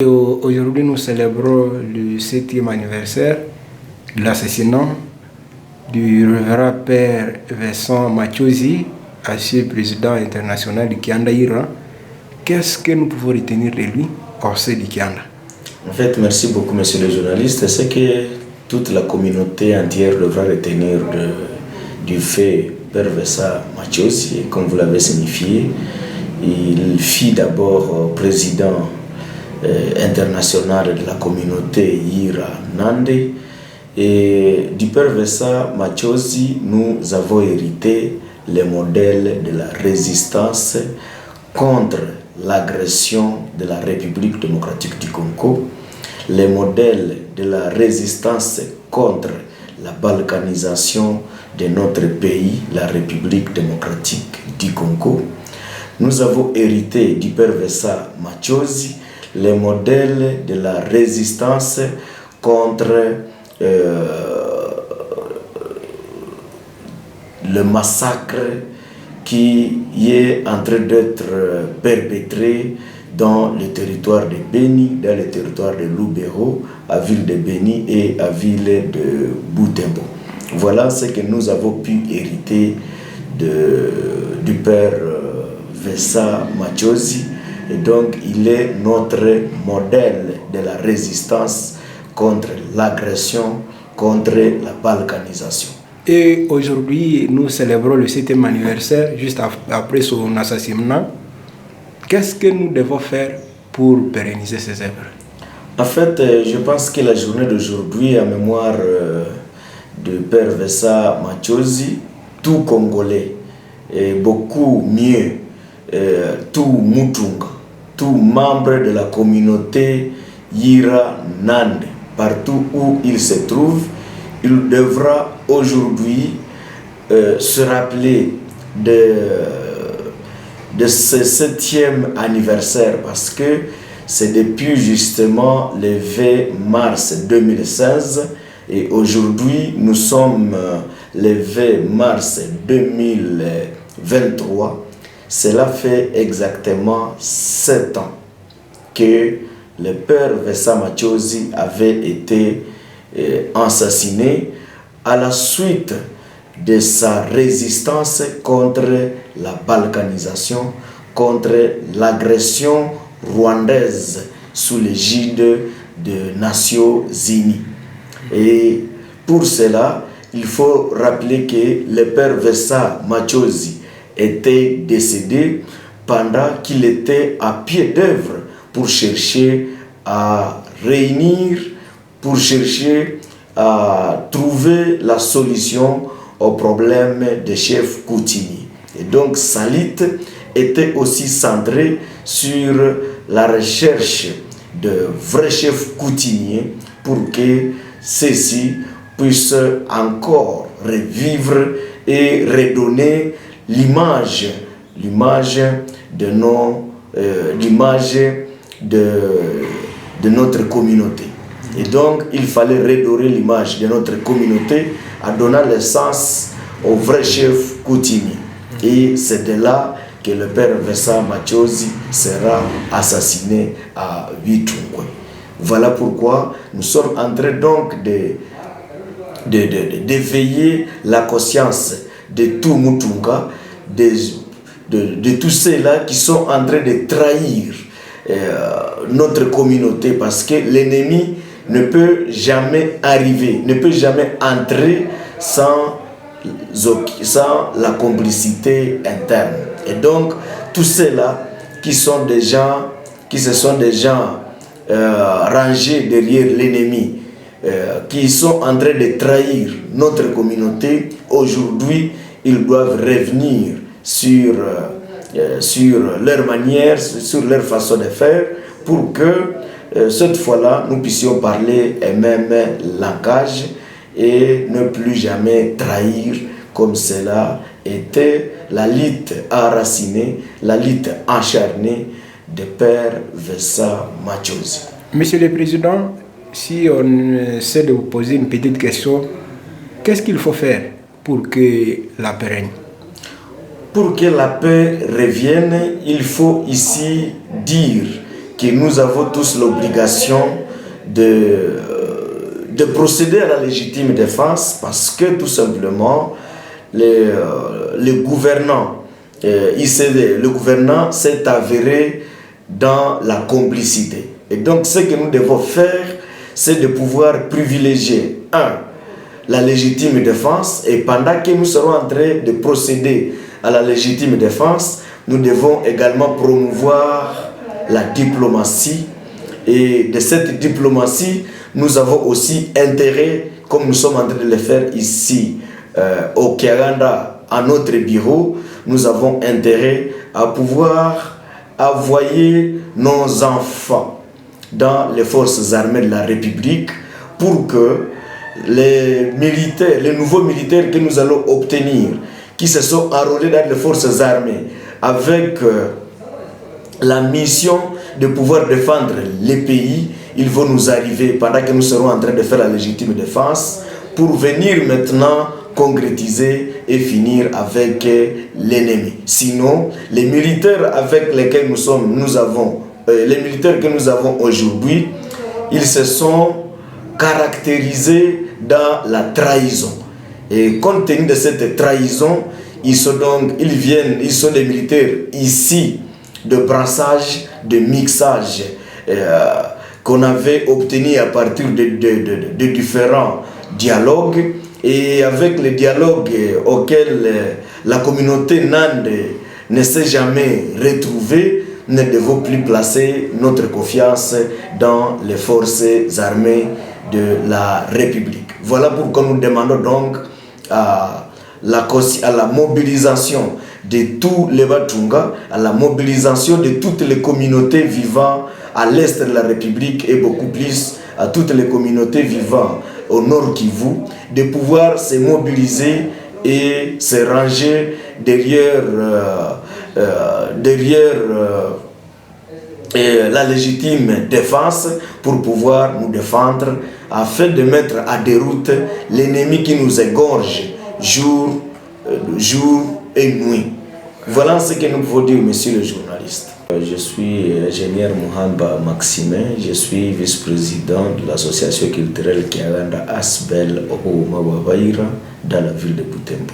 Aujourd'hui, nous célébrons le 7e anniversaire de l'assassinat du révérend père Vincent Machozi, ancien président international du Kianda Iran. Qu'est-ce que nous pouvons retenir de lui hors du Kianda? En fait, merci beaucoup, monsieur le journaliste. C'est que toute la communauté entière devra retenir du fait père Vincent Machozi, comme vous l'avez signifié. Il fut d'abord président international de la communauté Ira-Nande, et du père Vincent Machozi, nous avons hérité le modèle de la résistance contre l'agression de la République démocratique du Congo, le modèle de la résistance contre la balkanisation de notre pays, la République démocratique du Congo. Nous avons hérité du père Vincent Machozi le modèle de la résistance contre le massacre qui est en train d'être perpétré dans le territoire de Beni, dans le territoire de Lubero, à ville de Beni et à ville de Butembo. Voilà ce que nous avons pu hériter du père Vincent Machozi. Et donc, il est notre modèle de la résistance contre l'agression, contre la balkanisation. Et aujourd'hui, nous célébrons le 7e anniversaire, juste après son assassinat. Qu'est-ce que nous devons faire pour pérenniser ces œuvres? En fait, je pense que la journée d'aujourd'hui, en mémoire de père Vincent Machozi, tout Congolais, et beaucoup mieux, tout Mutunga, tout membre de la communauté Ira-Nande, partout où il se trouve, il devra aujourd'hui se rappeler de ce 7e anniversaire, parce que c'est depuis justement le 20 mars 2016 et aujourd'hui nous sommes le 20 mars 2023. Cela fait exactement 7 ans que le père Vincent Machozi avait été assassiné à la suite de sa résistance contre la balkanisation, contre l'agression rwandaise sous l'égide des Nations Unies. Et pour cela, il faut rappeler que le père Vincent Machozi était décédé pendant qu'il était à pied d'œuvre pour chercher à réunir, pour chercher à trouver la solution au problème des chefs coutumiers. Et donc sa lutte était aussi centrée sur la recherche de vrais chefs coutumiers pour que ceux-ci puissent encore revivre et redonner l'image de notre communauté. Et donc, il fallait redorer l'image de notre communauté en donnant le sens aux vrais chefs coutumiers. Et c'est de là que le père Vincent Machozi sera assassiné à Vitungwe. Voilà pourquoi nous sommes en train donc d'éveiller la conscience de tout Mutunga, de tous ceux-là qui sont en train de trahir notre communauté, parce que l'ennemi ne peut jamais arriver, ne peut jamais entrer sans la complicité interne. Et donc, tous ceux-là qui sont des gens, qui se sont déjà rangés derrière l'ennemi, qui sont en train de trahir notre communauté, aujourd'hui, ils doivent revenir sur leur manière, sur leur façon de faire, pour que cette fois-là, nous puissions parler un même langage et ne plus jamais trahir comme cela était la lutte enracinée, la lutte acharnée de père Vincent Machozi. Monsieur le Président, si on essaie de vous poser une petite question, qu'est-ce qu'il faut faire pour que la paix règne? Pour que la paix revienne, il faut ici dire que nous avons tous l'obligation de procéder à la légitime défense parce que tout simplement le gouvernant s'est avéré dans la complicité. Et donc ce que nous devons faire, c'est de pouvoir privilégier la légitime défense, et pendant que nous serons en train de procéder à la légitime défense, nous devons également promouvoir la diplomatie, et de cette diplomatie, nous avons aussi intérêt, comme nous sommes en train de le faire ici au Kiaganda, à notre bureau, nous avons intérêt à pouvoir envoyer nos enfants dans les forces armées de la République pour que les nouveaux militaires que nous allons obtenir, qui se sont enrôlés dans les forces armées avec la mission de pouvoir défendre les pays, ils vont nous arriver pendant que nous serons en train de faire la légitime défense pour venir maintenant concrétiser et finir avec l'ennemi. Sinon, les militaires avec lesquels les militaires que nous avons aujourd'hui, ils se sont caractérisés dans la trahison. Et compte tenu de cette trahison, ils sont des militaires ici de brassage, de mixage qu'on avait obtenu à partir de différents dialogues, et avec les dialogues auxquels la communauté nande ne s'est jamais retrouvée, nous ne devons plus placer notre confiance dans les forces armées de la République. Voilà pourquoi nous demandons donc à la mobilisation de tous les Batunga, à la mobilisation de toutes les communautés vivant à l'est de la République et beaucoup plus à toutes les communautés vivant au nord Kivu, de pouvoir se mobiliser et se ranger derrière la légitime défense pour pouvoir nous défendre afin de mettre à déroute l'ennemi qui nous égorge jour et nuit. Voilà ce que nous pouvons dire, monsieur le journaliste. Je suis ingénieur Mohamba Maximin, je suis vice-président de l'association culturelle Kiaganda Asbel au Mawabaïra dans la ville de Butembo.